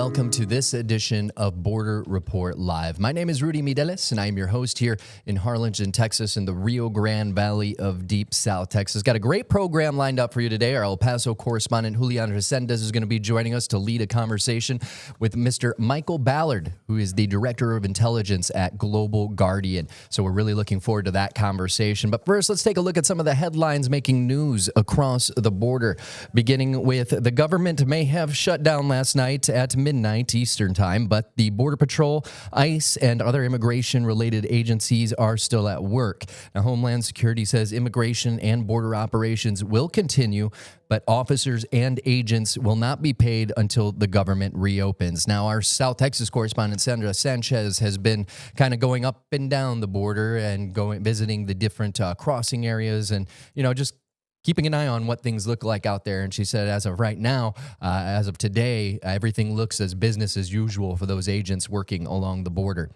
welcome to this edition of Border Report Live. My name is Rudy Mideles, and I am your host here in Harlingen, Texas, in the Rio Grande Valley of Deep South Texas. Got a great program lined up for you today. Our El Paso correspondent, Julian Resendez, is going to be joining us to lead a conversation with Mr. Michael Ballard, who is the Director of Intelligence at Global Guardian. So we're really looking forward to that conversation. But first, let's take a look at some of the headlines making news across the border, beginning with the government may have shut down last night at midnight Eastern time, but the Border Patrol, ICE, and other immigration-related agencies are still at work. Now, Homeland Security says immigration and border operations will continue, but officers and agents will not be paid until the government reopens. Now, our South Texas correspondent, Sandra Sanchez, has been kind of going up and down the border and visiting the different crossing areas and, just keeping an eye on what things look like out there. And she said as of right now, as of today, everything looks as business as usual for those agents working along the border.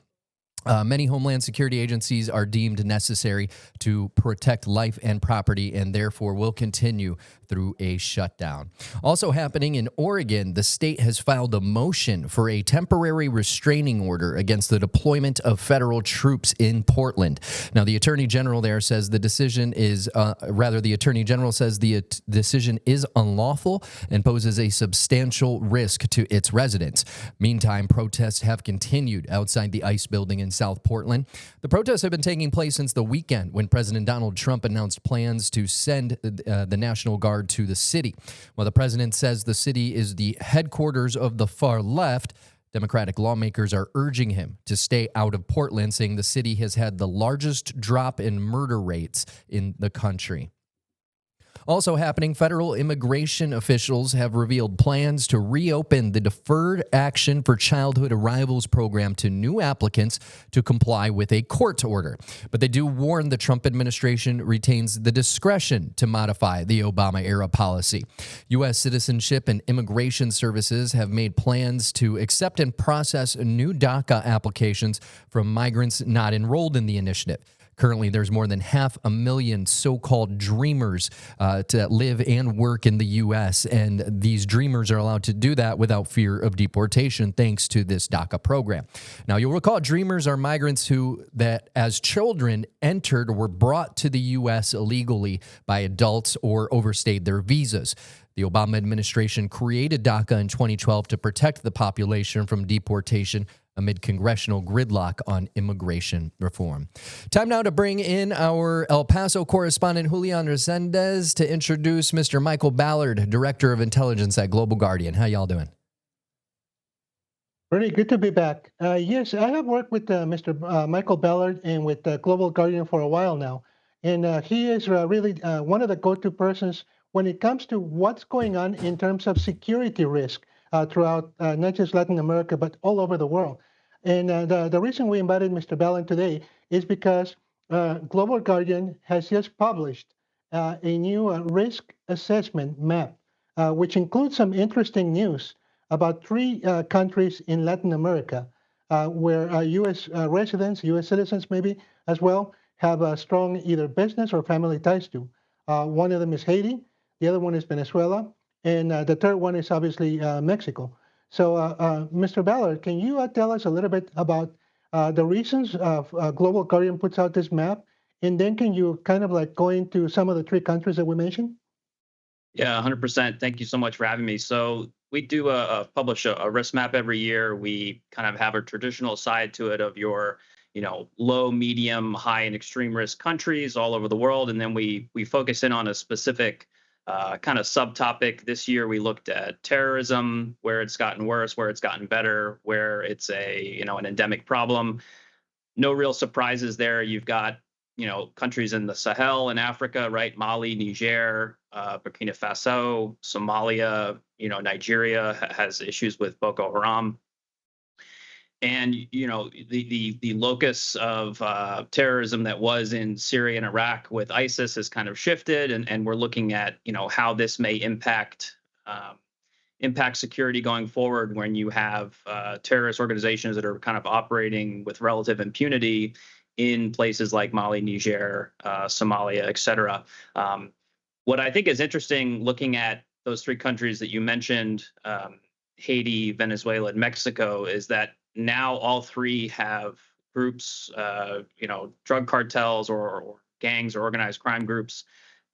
Many Homeland Security agencies are deemed necessary to protect life and property and therefore will continue through a shutdown. Also happening in Oregon, the state has filed a motion for a temporary restraining order against the deployment of federal troops in Portland. Now, the Attorney General there says the decision is, the Attorney General says the decision is unlawful and poses a substantial risk to its residents. Meantime, protests have continued outside the ICE building in South Portland. The protests have been taking place since the weekend when President Donald Trump announced plans to send the National Guard to the city. While the president says the city is the headquarters of the far left, Democratic lawmakers are urging him to stay out of Portland, saying the city has had the largest drop in murder rates in the country. Also happening, federal immigration officials have revealed plans to reopen the Deferred Action for Childhood Arrivals program to new applicants to comply with a court order. But they do warn the Trump administration retains the discretion to modify the Obama-era policy. U.S. Citizenship and Immigration Services have made plans to accept and process new DACA applications from migrants not enrolled in the initiative. Currently, there's more than 500,000 so-called dreamers to live and work in the U.S., and these dreamers are allowed to do that without fear of deportation thanks to this DACA program. Now, you'll recall dreamers are migrants that as children entered or were brought to the U.S. illegally by adults or overstayed their visas. The Obama administration created DACA in 2012 to protect the population from deportation amid congressional gridlock on immigration reform. Time now to bring in our El Paso correspondent, Julian Resendez, to introduce Mr. Michael Ballard, Director of Intelligence at Global Guardian. How y'all doing? Really good to be back. Yes, I have worked with Mr. Michael Ballard and with Global Guardian for a while now. And he is really one of the go-to persons when it comes to what's going on in terms of security risk throughout not just Latin America, but all over the world. And the reason we invited Mr. Ballard today is because Global Guardian has just published a new risk assessment map, which includes some interesting news about three countries in Latin America where U.S. residents, U.S. citizens maybe as well, have a strong either business or family ties to. One of them is Haiti, the other one is Venezuela, and the third one is obviously Mexico. So, Mr. Ballard, can you tell us a little bit about the reasons Global Guardian puts out this map? And then can you kind of like go into some of the three countries that we mentioned? Yeah, 100%. Thank you so much for having me. So we do publish a risk map every year. We kind of have a traditional side to it of your, low, medium, high, and extreme risk countries all over the world. And then we focus in on a specific kind of subtopic. This year, we looked at terrorism, where it's gotten worse, where it's gotten better, where it's an endemic problem. No real surprises there. You've got, countries in the Sahel in Africa, right? Mali, Niger, Burkina Faso, Somalia, Nigeria has issues with Boko Haram. And, the locus of terrorism that was in Syria and Iraq with ISIS has kind of shifted. And we're looking at, how this may impact security going forward when you have terrorist organizations that are kind of operating with relative impunity in places like Mali, Niger, Somalia, et cetera. What I think is interesting looking at those three countries that you mentioned, Haiti, Venezuela, and Mexico is that now all three have groups, drug cartels or gangs or organized crime groups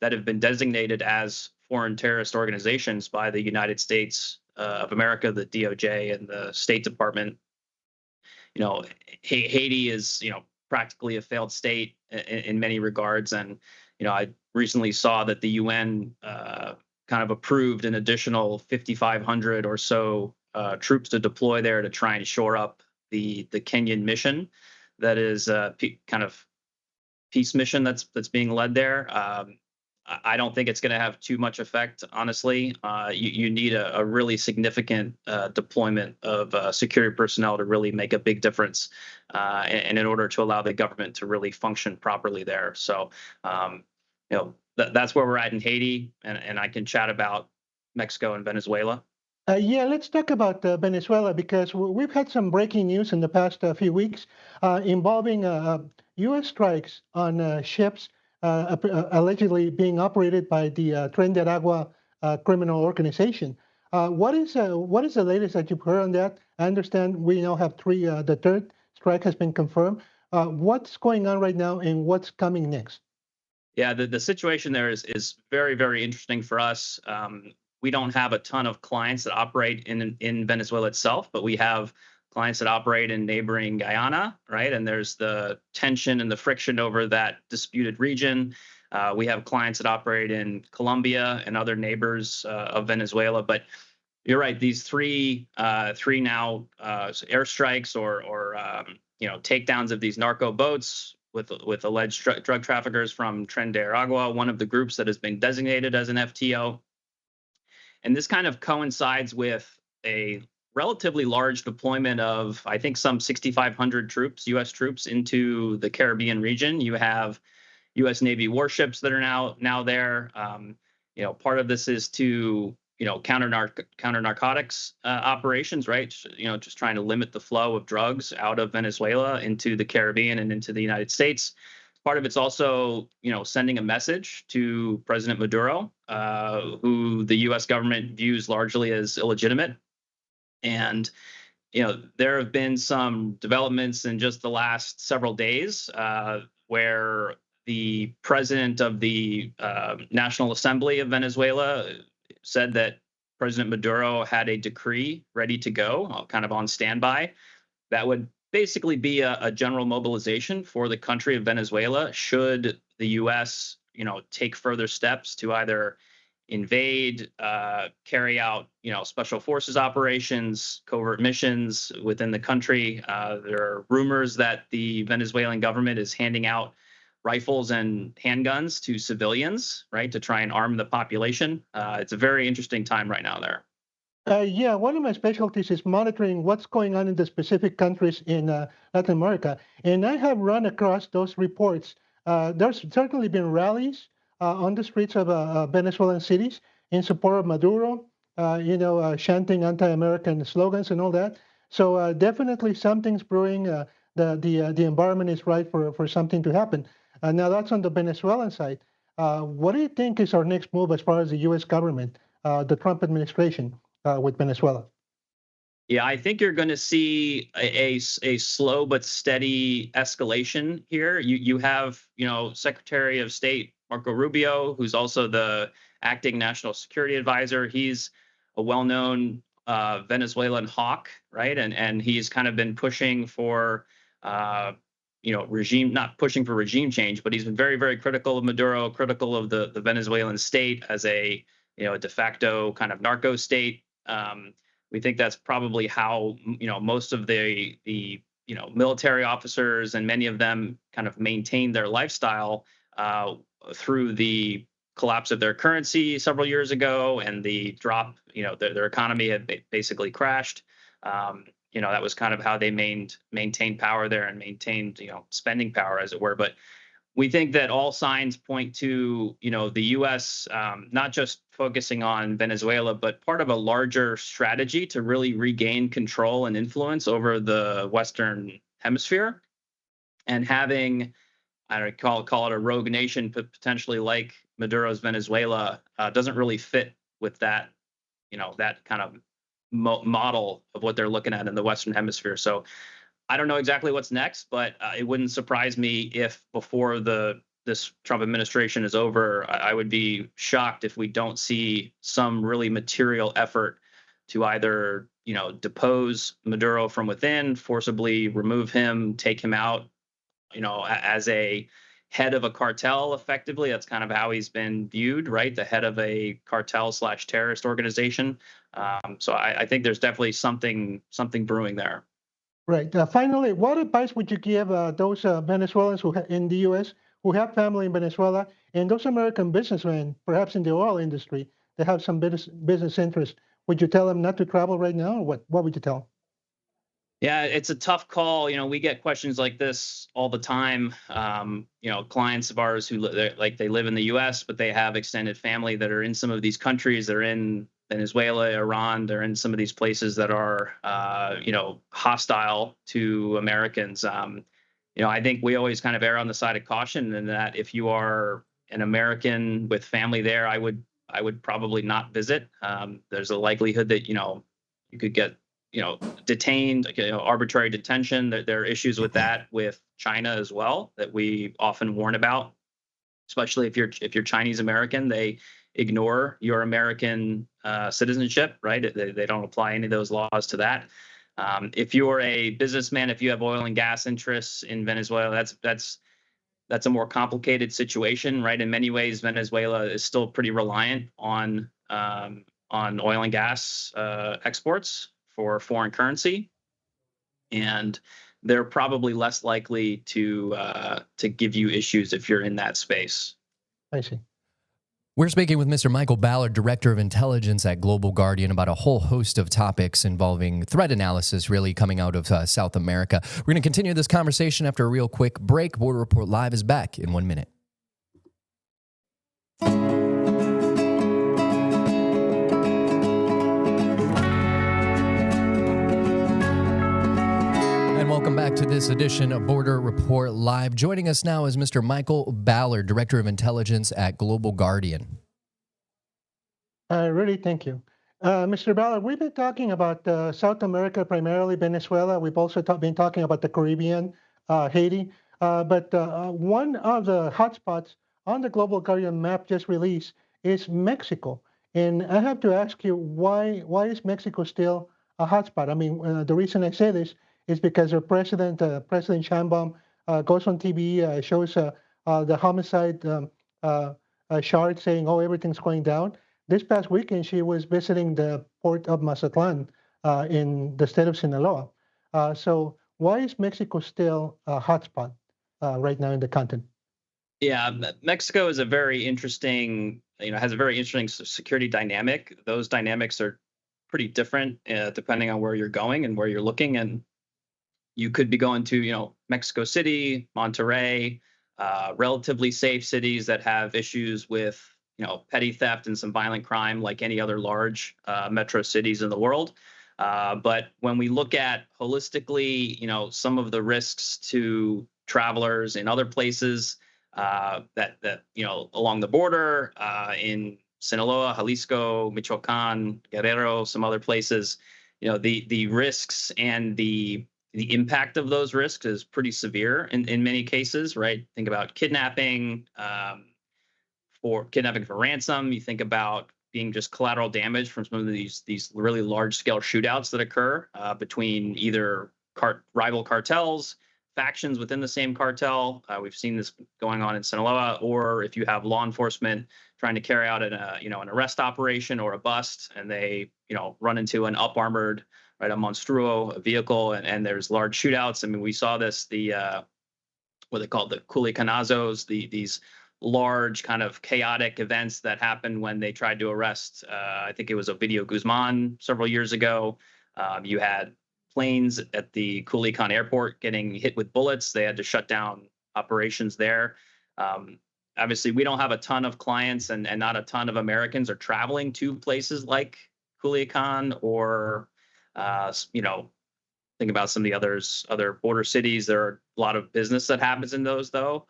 that have been designated as foreign terrorist organizations by the United States of America, the DOJ, and the State Department. Haiti is, practically a failed state in many regards. And, I recently saw that the UN kind of approved an additional 5,500 or so troops to deploy there to try and shore up the Kenyan mission that is kind of peace mission that's being led there. I don't think it's going to have too much effect, honestly. You need a really significant deployment of security personnel to really make a big difference, and in order to allow the government to really function properly there. So, that's where we're at in Haiti, and I can chat about Mexico and Venezuela. Yeah, let's talk about Venezuela because we've had some breaking news in the past few weeks involving U.S. strikes on ships allegedly being operated by the Tren de Aragua criminal organization. What is the latest that you've heard on that? I understand we now have three. The third strike has been confirmed. What's going on right now, and what's coming next? Yeah, the situation there is very, very interesting for us. We don't have a ton of clients that operate in Venezuela itself, but we have clients that operate in neighboring Guyana, right? And there's the tension and the friction over that disputed region. We have clients that operate in Colombia and other neighbors of Venezuela. But you're right; these three now airstrikes or takedowns of these narco boats with alleged drug traffickers from Tren de Aragua, one of the groups that has been designated as an FTO. And this kind of coincides with a relatively large deployment of, I think, some 6,500 troops, U.S. troops, into the Caribbean region. You have U.S. Navy warships that are now there. Part of this is to counter narcotics operations, right? Just trying to limit the flow of drugs out of Venezuela into the Caribbean and into the United States. Part of it's also, sending a message to President Maduro, who the U.S. government views largely as illegitimate. And, there have been some developments in just the last several days where the president of the National Assembly of Venezuela said that President Maduro had a decree ready to go, kind of on standby, that would basically be a general mobilization for the country of Venezuela should the U.S. take further steps to either invade, carry out special forces operations, covert missions within the country. There are rumors that the Venezuelan government is handing out rifles and handguns to civilians, right, to try and arm the population. It's a very interesting time right now there. Yeah, one of my specialties is monitoring what's going on in the specific countries in Latin America. And I have run across those reports. There's certainly been rallies on the streets of Venezuelan cities in support of Maduro, chanting anti-American slogans and all that. So definitely something's brewing. The environment is right for something to happen. Now that's on the Venezuelan side. What do you think is our next move as far as the U.S. government, the Trump administration? With Venezuela? Yeah, I think you're going to see a slow but steady escalation here. You have, Secretary of State Marco Rubio, who's also the acting national security advisor. He's a well-known Venezuelan hawk, right? And he's kind of been pushing for, not pushing for regime change, but he's been very, very critical of Maduro, critical of the Venezuelan state as a de facto kind of narco state. We think that's probably how most of the military officers and many of them kind of maintain their lifestyle through the collapse of their currency several years ago and the drop. Their economy had basically crashed. That was kind of how they maintained power there and maintained spending power, as it were. But we think that all signs point to, the U.S. Not just focusing on Venezuela, but part of a larger strategy to really regain control and influence over the Western Hemisphere, and having, I don't call it a rogue nation, but potentially like Maduro's Venezuela, doesn't really fit with that, that kind of model of what they're looking at in the Western Hemisphere. So I don't know exactly what's next, but it wouldn't surprise me if before this Trump administration is over, I would be shocked if we don't see some really material effort to either, depose Maduro from within, forcibly remove him, take him out, as a head of a cartel. Effectively, that's kind of how he's been viewed, right? The head of a cartel / terrorist organization. So I think there's definitely something brewing there. Right. Finally, what advice would you give those Venezuelans in the U.S. who have family in Venezuela and those American businessmen, perhaps in the oil industry, that have some business interest? Would you tell them not to travel right now, or what? What would you tell them? Yeah, it's a tough call. We get questions like this all the time. Clients of ours who they live in the U.S., but they have extended family that are in some of these countries. They're in Venezuela, Iran. They're in some of these places that are, hostile to Americans. I think we always kind of err on the side of caution, and that if you are an American with family there, I would probably not visit. There's a likelihood that you could get detained, arbitrary detention. There are issues with that with China as well that we often warn about, especially if you're Chinese American. They ignore your American citizenship, right? They don't apply any of those laws to that. If you're a businessman, if you have oil and gas interests in Venezuela, that's a more complicated situation, right? In many ways, Venezuela is still pretty reliant on oil and gas exports for foreign currency, and they're probably less likely to give you issues if you're in that space. I see. We're speaking with Mr. Michael Ballard, Director of Intelligence at Global Guardian, about a whole host of topics involving threat analysis really coming out of South America. We're going to continue this conversation after a real quick break. Border Report Live is back in 1 minute. Welcome back to this edition of Border Report Live. Joining us now is Mr. Michael Ballard, Director of Intelligence at Global Guardian. Really, thank you. Mr. Ballard, we've been talking about South America, primarily Venezuela. We've also been talking about the Caribbean, Haiti. But one of the hotspots on the Global Guardian map just released is Mexico. And I have to ask you, why is Mexico still a hotspot? I mean, the reason I say this is because our president, President Sheinbaum, goes on TV, shows the homicide chart saying, oh, everything's going down. This past weekend, she was visiting the port of Mazatlan in the state of Sinaloa. So why is Mexico still a hotspot right now in the continent? Yeah, Mexico is a very interesting, has a very interesting security dynamic. Those dynamics are pretty different depending on where you're going and where you're looking. And you could be going to, Mexico City, Monterrey, relatively safe cities that have issues with, petty theft and some violent crime like any other large metro cities in the world. But when we look at holistically, some of the risks to travelers in other places that along the border in Sinaloa, Jalisco, Michoacan, Guerrero, some other places, the risks and the impact of those risks is pretty severe in many cases, right? Think about kidnapping for ransom. You think about being just collateral damage from some of these really large scale shootouts that occur between either rival cartels, factions within the same cartel. We've seen this going on in Sinaloa, or if you have law enforcement trying to carry out an arrest operation or a bust, and they run into an up-armored, right, a monstruo, a vehicle, and there's large shootouts. I mean, we saw this, what they call the culiacanazos, these large kind of chaotic events that happened when they tried to arrest, I think it was Ovidio Guzman several years ago. You had planes at the Culiacan airport getting hit with bullets. They had to shut down operations there. Obviously, we don't have a ton of clients, and not a ton of Americans are traveling to places like Culiacan or think about some of the other border cities. There are a lot of business that happens in those, though,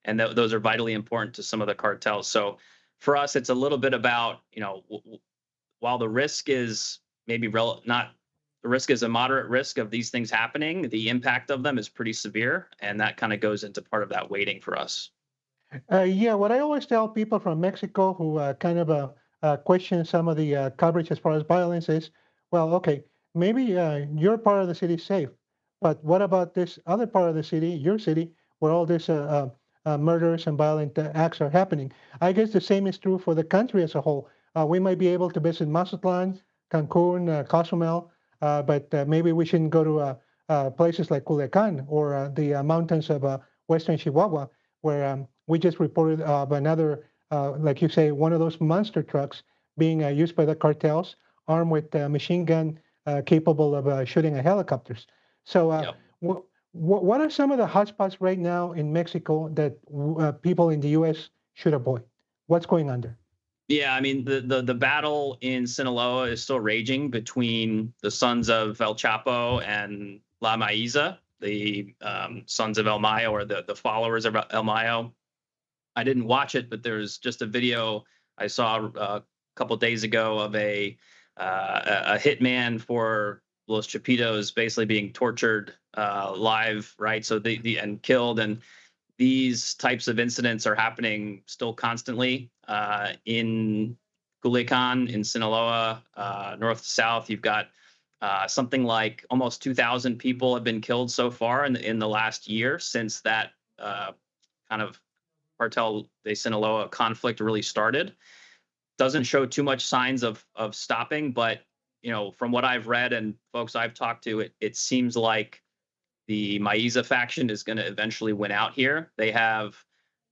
and those are vitally important to some of the cartels. So for us, it's a little bit about, while the risk is maybe not the risk is a moderate risk of these things happening. The impact of them is pretty severe, and that kind of goes into part of that weighting for us. Yeah, what I always tell people from Mexico who kind of question some of the coverage as far as violence is, well, okay, maybe your part of the city is safe, but what about this other part of the city, your city, where all these murders and violent acts are happening? I guess the same is true for the country as a whole. We might be able to visit Mazatlan, Cancun, Cozumel, but maybe we shouldn't go to places like Culiacan or the mountains of western Chihuahua, where we just reported of another, like you say, one of those monster trucks being used by the cartels, armed with a machine gun capable of shooting at helicopters. So, Yep. what are some of the hotspots right now in Mexico that people in the U.S. should avoid? What's going on there? Yeah, I mean the battle in Sinaloa is still raging between the sons of El Chapo and La Maiza, the sons of El Mayo, or the followers of El Mayo. I didn't watch it, but there's just a video I saw a couple days ago of a hitman for Los Chapitos basically being tortured live, right? So and killed, and these types of incidents are happening still constantly in Culiacan, in Sinaloa, north to south. You've got something like almost 2,000 people have been killed so far in the last year since that kind of Cartel de Sinaloa conflict really started. Doesn't show too much signs of stopping, but from what I've read and folks I've talked to, it seems like the Maiza faction is going to eventually win out here. They have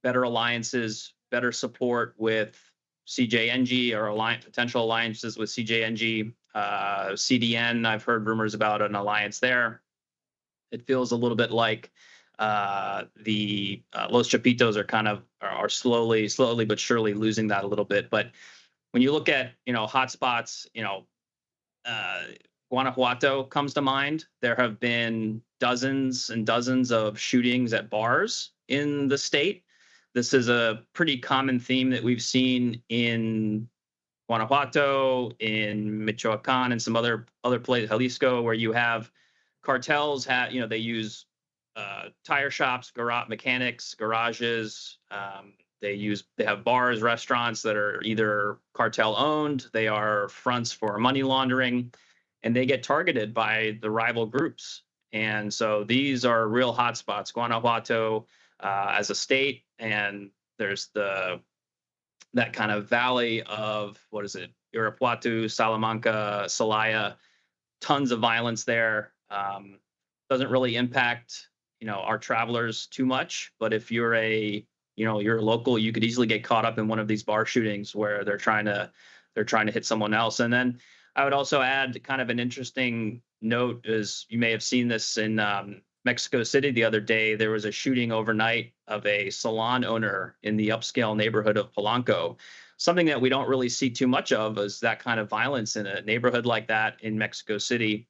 better alliances, better support with CJNG, or potential alliances with CJNG, CDN. I've heard rumors about an alliance there. It feels a little bit like the Los Chapitos are slowly but surely losing that a little bit. But when you look at hotspots, Guanajuato comes to mind. There have been dozens and dozens of shootings at bars in the state. This is a pretty common theme that we've seen in Guanajuato, in Michoacan, and some other places, Jalisco, where you have cartels. They use tire shops, mechanics, garages. They have bars, restaurants that are either cartel owned. They are fronts for money laundering, and they get targeted by the rival groups. And so these are real hotspots. Guanajuato as a state, and there's that kind of valley of, what is it, Irapuato, Salamanca, Celaya, tons of violence there. Doesn't really impact our travelers too much, but if you're you're a local, you could easily get caught up in one of these bar shootings where they're trying to hit someone else. And then I would also add kind of an interesting note, is you may have seen this in Mexico City the other day. There was a shooting overnight of a salon owner in the upscale neighborhood of Polanco. Something that we don't really see too much of is that kind of violence in a neighborhood like that in Mexico City.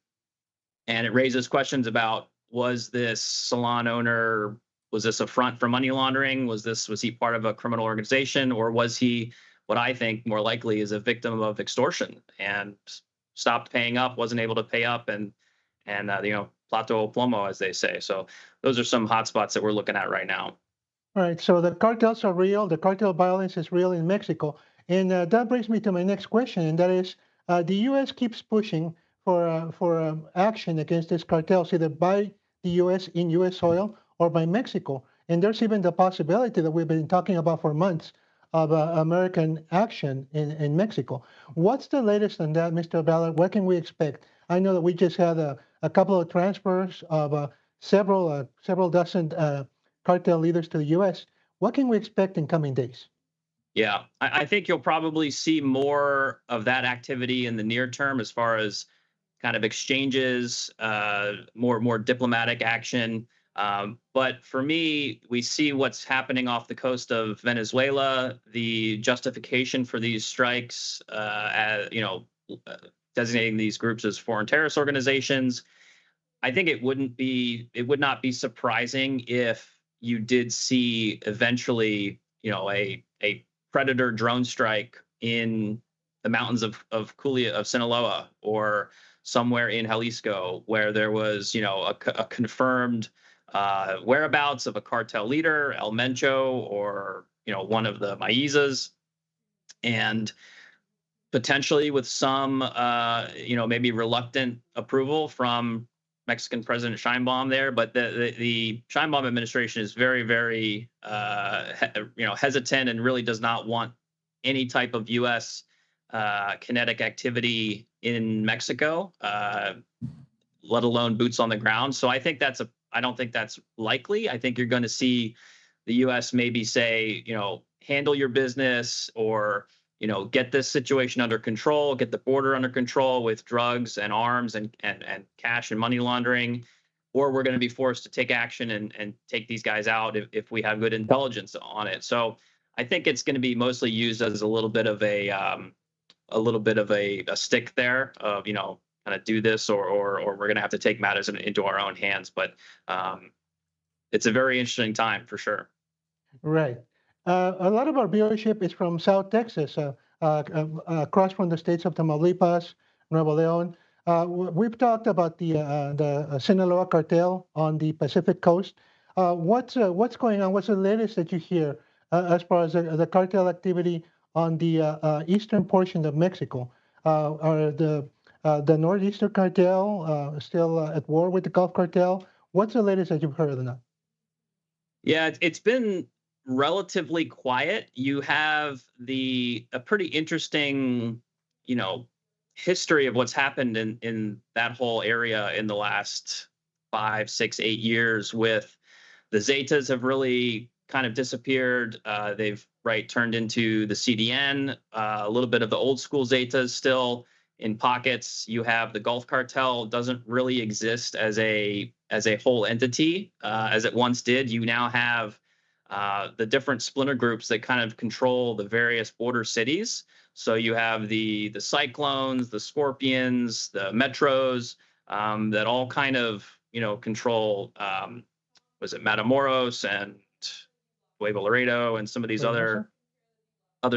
And it raises questions about, was this salon owner, was this a front for money laundering? Was he part of a criminal organization, or was he, what I think more likely is, a victim of extortion and stopped paying up, wasn't able to pay up, and plato plomo, as they say. So those are some hotspots that we're looking at right now. All right, so the cartels are real. The cartel violence is real in Mexico. And that brings me to my next question, and that is, the U.S. keeps pushing for action against these cartels, either by the U.S. in U.S. soil or by Mexico. And there's even the possibility that we've been talking about for months of American action in Mexico. What's the latest on that, Mr. Ballard? What can we expect? I know that we just had a couple of transfers of several dozen cartel leaders to the U.S. What can we expect in coming days? Yeah, I think you'll probably see more of that activity in the near term, as far as kind of exchanges, more diplomatic action. But for me, we see what's happening off the coast of Venezuela, the justification for these strikes, designating these groups as foreign terrorist organizations. I think it would not be surprising if you did see eventually, a Predator drone strike in the mountains of Sinaloa, or somewhere in Jalisco where there was, a confirmed whereabouts of a cartel leader, El Mencho, or one of the Maizas, and potentially with some, maybe reluctant approval from Mexican President Sheinbaum there, but the Sheinbaum administration is very, very, hesitant, and really does not want any type of U.S. Kinetic activity in Mexico, let alone boots on the ground. So I don't think that's likely. I think you're going to see the U.S. maybe say, handle your business, or get this situation under control, get the border under control with drugs and arms and cash and money laundering, or we're going to be forced to take action and take these guys out if we have good intelligence on it. So I think it's going to be mostly used as a little bit of a stick there of, kind of do this, or we're going to have to take matters into our own hands. But it's a very interesting time for sure. Right. A lot of our viewership is from South Texas, across from the states of Tamaulipas, Nuevo Leon. We've talked about the Sinaloa cartel on the Pacific coast. What's going on? What's the latest that you hear as far as the cartel activity on the eastern portion of Mexico? Are the Northeastern cartel still at war with the Gulf cartel? What's the latest that you've heard of that? Yeah, it's been relatively quiet. You have a pretty interesting, history of what's happened in that whole area in the last 5, 6, 8 years. With the Zetas have really kind of disappeared. They've turned into the CDN. A little bit of the old school Zetas still in pockets. You have the Gulf cartel doesn't really exist as a whole entity as it once did. You now have the different splinter groups that kind of control the various border cities. So you have the Cyclones, the Scorpions, the Metros, that all kind of, control, was it Matamoros and Nuevo Laredo and some of these other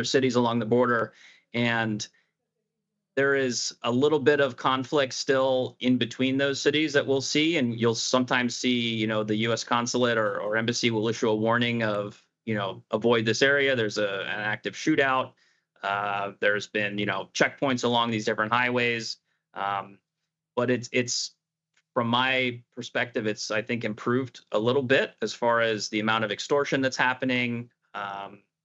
cities along the border. And there is a little bit of conflict still in between those cities that we'll see, and you'll sometimes see, the U.S. consulate or embassy will issue a warning of, avoid this area. There's an active shootout. There's been, checkpoints along these different highways. But it's from my perspective, it's, I think, improved a little bit as far as the amount of extortion that's happening.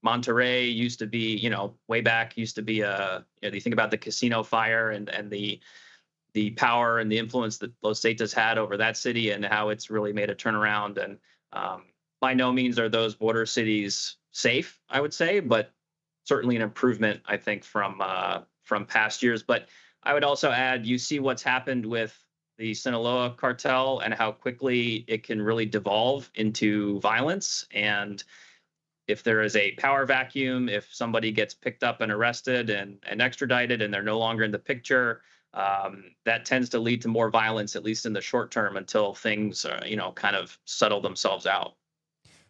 Monterrey used to be, way back used to be you think about the casino fire and the power and the influence that Los Zetas had over that city, and how it's really made a turnaround. And by no means are those border cities safe, I would say, but certainly an improvement, I think, from past years. But I would also add, you see what's happened with the Sinaloa cartel and how quickly it can really devolve into violence. And if there is a power vacuum, if somebody gets picked up and arrested and extradited and they're no longer in the picture, that tends to lead to more violence, at least in the short term, until things, kind of settle themselves out.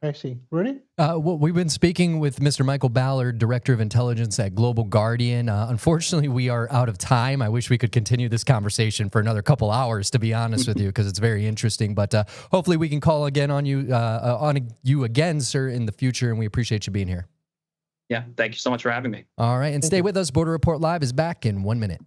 I see. Rudy? Well, we've been speaking with Mr. Michael Ballard, Director of Intelligence at Global Guardian. Unfortunately, we are out of time. I wish we could continue this conversation for another couple hours, to be honest with you, because it's very interesting. But hopefully we can call again on you again, sir, in the future, and we appreciate you being here. Yeah, thank you so much for having me. All right, and stay with us. Border Report Live is back in 1 minute.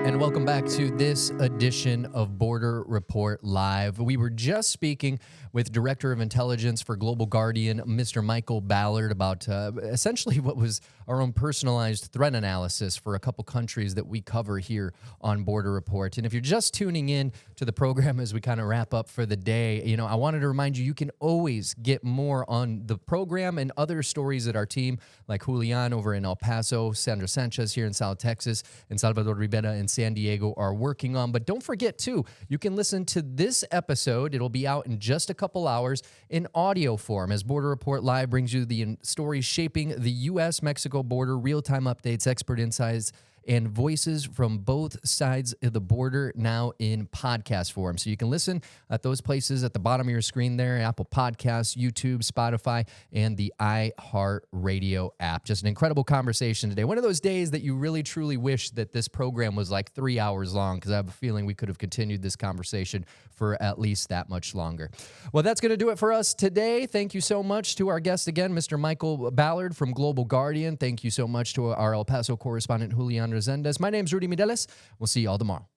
And welcome back to this edition of Border Report Live. We were just speaking with Director of Intelligence for Global Guardian, Mr. Michael Ballard, about essentially what was our own personalized threat analysis for a couple countries that we cover here on Border Report. And if you're just tuning in to the program as we kind of wrap up for the day, I wanted to remind you can always get more on the program and other stories that our team, like Julian over in El Paso, Sandra Sanchez here in South Texas, and Salvador Rivera in San Diego are working on. But don't forget, too, you can listen to this episode. It'll be out in just a couple hours in audio form as Border Report Live brings you the stories shaping the U.S.-Mexico border, real-time updates, expert and voices from both sides of the border now in podcast form. So you can listen at those places at the bottom of your screen there, Apple Podcasts, YouTube, Spotify, and the iHeartRadio app. Just an incredible conversation today. One of those days that you really truly wish that this program was like 3 hours long, because I have a feeling we could have continued this conversation for at least that much longer. Well, that's going to do it for us today. Thank you so much to our guest again, Mr. Michael Ballard from Global Guardian. Thank you so much to our El Paso correspondent, Julian Resendez. My name's Rudy Mideles. We'll see you all tomorrow.